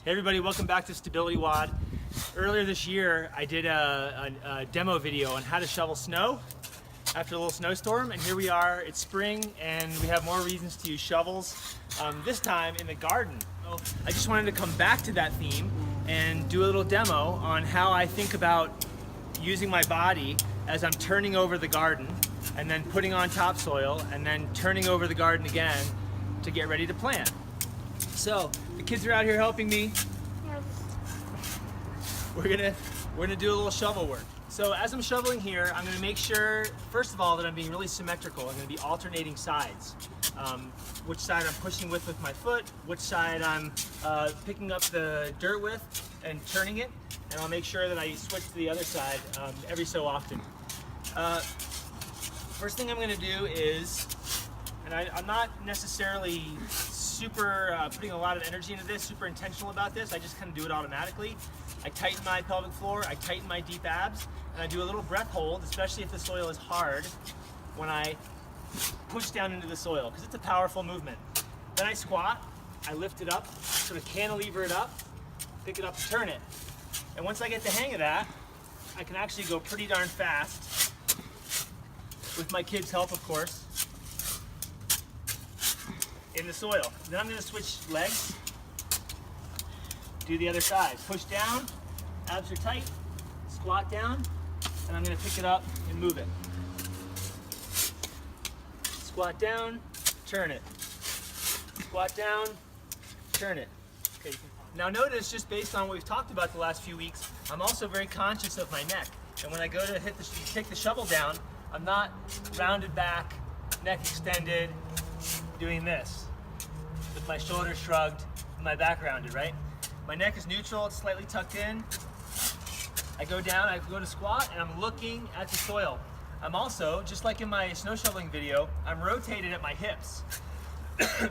Hey everybody, welcome back to StabilityWOD. Earlier this year, I did a demo video on how to shovel snow after a little snowstorm, and here we are, it's spring, and we have more reasons to use shovels, this time in the garden. So I just wanted to come back to that theme and do a little demo on how I think about using my body as I'm turning over the garden, and then putting on topsoil, and then turning over the garden again to get ready to plant. So the kids are out here helping me. We're gonna do a little shovel work. So as I'm shoveling here, I'm gonna make sure, first of all, that I'm being really symmetrical. I'm gonna be alternating sides. Which side I'm pushing with my foot, which side I'm picking up the dirt with and turning it, and I'll make sure that I switch to the other side every so often. First thing I'm gonna do is, and I'm not necessarily super putting a lot of energy into this, super intentional about this, I just kind of do it automatically. I tighten my pelvic floor, I tighten my deep abs, and I do a little breath hold, especially if the soil is hard, when I push down into the soil, because it's a powerful movement. Then I squat, I lift it up, sort of cantilever it up, pick it up and turn it. And once I get the hang of that, I can actually go pretty darn fast, with my kids' help of course, in the soil. Then I'm going to switch legs, do the other side. Push down, abs are tight, squat down, and I'm going to pick it up and move it. Squat down, turn it. Squat down, turn it. Okay. Now notice, just based on what we've talked about the last few weeks, I'm also very conscious of my neck. And when I go to take the shovel down, I'm not rounded back, neck extended, doing this, with my shoulders shrugged, and my back rounded, right? My neck is neutral, it's slightly tucked in. I go down, I go to squat, and I'm looking at the soil. I'm also, just like in my snow shoveling video, I'm rotated at my hips.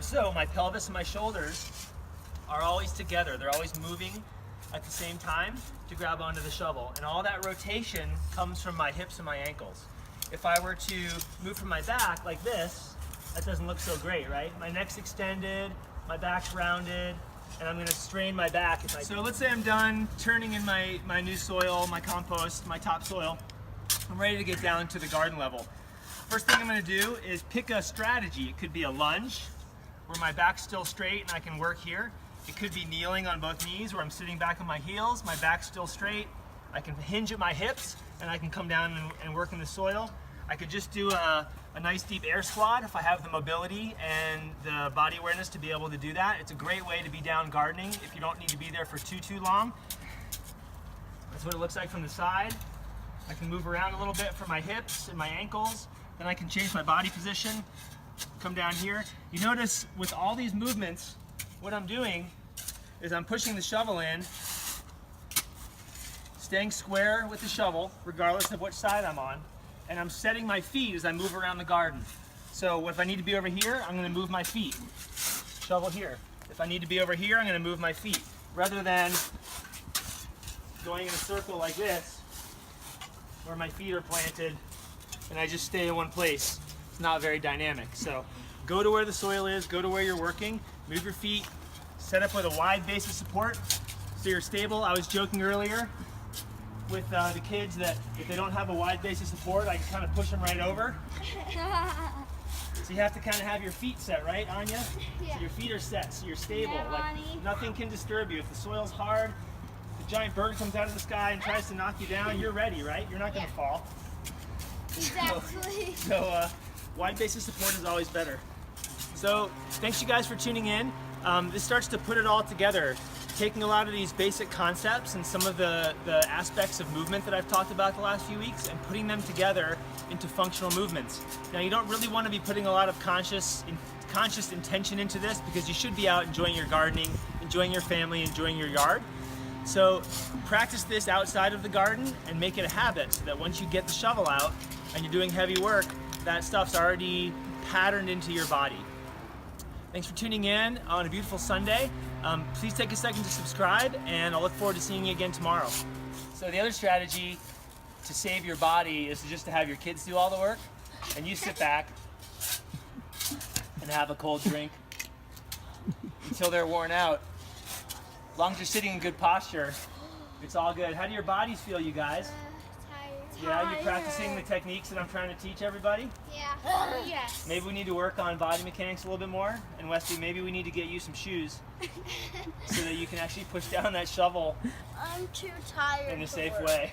So my pelvis and my shoulders are always together. They're always moving at the same time to grab onto the shovel. And all that rotation comes from my hips and my ankles. If I were to move from my back like this, that doesn't look so great, right? My neck's extended, my back's rounded, and I'm gonna strain my back if I... So let's say I'm done turning in my new soil, my compost, my topsoil. I'm ready to get down to the garden level. First thing I'm gonna do is pick a strategy. It could be a lunge, where my back's still straight and I can work here. It could be kneeling on both knees, where I'm sitting back on my heels, my back's still straight. I can hinge at my hips, and I can come down and work in the soil. I could just do a nice deep air squat if I have the mobility and the body awareness to be able to do that. It's a great way to be down gardening if you don't need to be there for too long. That's what it looks like from the side. I can move around a little bit for my hips and my ankles. Then I can change my body position, come down here. You notice with all these movements, what I'm doing is I'm pushing the shovel in, staying square with the shovel, regardless of which side I'm on, and I'm setting my feet as I move around the garden. So if I need to be over here, I'm gonna move my feet. Shovel here. If I need to be over here, I'm gonna move my feet. Rather than going in a circle like this, where my feet are planted, and I just stay in one place. It's not very dynamic. So go to where the soil is, go to where you're working, move your feet, set up with a wide base of support so you're stable. I was joking earlier with the kids that if they don't have a wide base of support, I can kind of push them right over. So you have to kind of have your feet set, right, Anya? Yeah. So your feet are set, so you're stable. Yeah, like nothing can disturb you. If the soil's hard, the giant bird comes out of the sky and tries to knock you down, you're ready, right? You're not going to fall. Exactly. So wide base of support is always better. So thanks you guys for tuning in. This starts to put it all together, taking a lot of these basic concepts and some of the aspects of movement that I've talked about the last few weeks and putting them together into functional movements. Now you don't really want to be putting a lot of conscious intention into this, because you should be out enjoying your gardening, enjoying your family, enjoying your yard. So practice this outside of the garden and make it a habit so that once you get the shovel out and you're doing heavy work, that stuff's already patterned into your body. Thanks for tuning in on a beautiful Sunday. Please take a second to subscribe, and I'll look forward to seeing you again tomorrow. So the other strategy to save your body is just to have your kids do all the work, and you sit back and have a cold drink until they're worn out. As long as you're sitting in good posture, it's all good. How do your bodies feel, you guys? Tired. Yeah, you practicing the techniques that I'm trying to teach everybody? Yeah. Yes. Maybe we need to work on body mechanics a little bit more. And Westy, maybe we need to get you some shoes so that you can actually push down that shovel I'm too tired in a to safe work. way.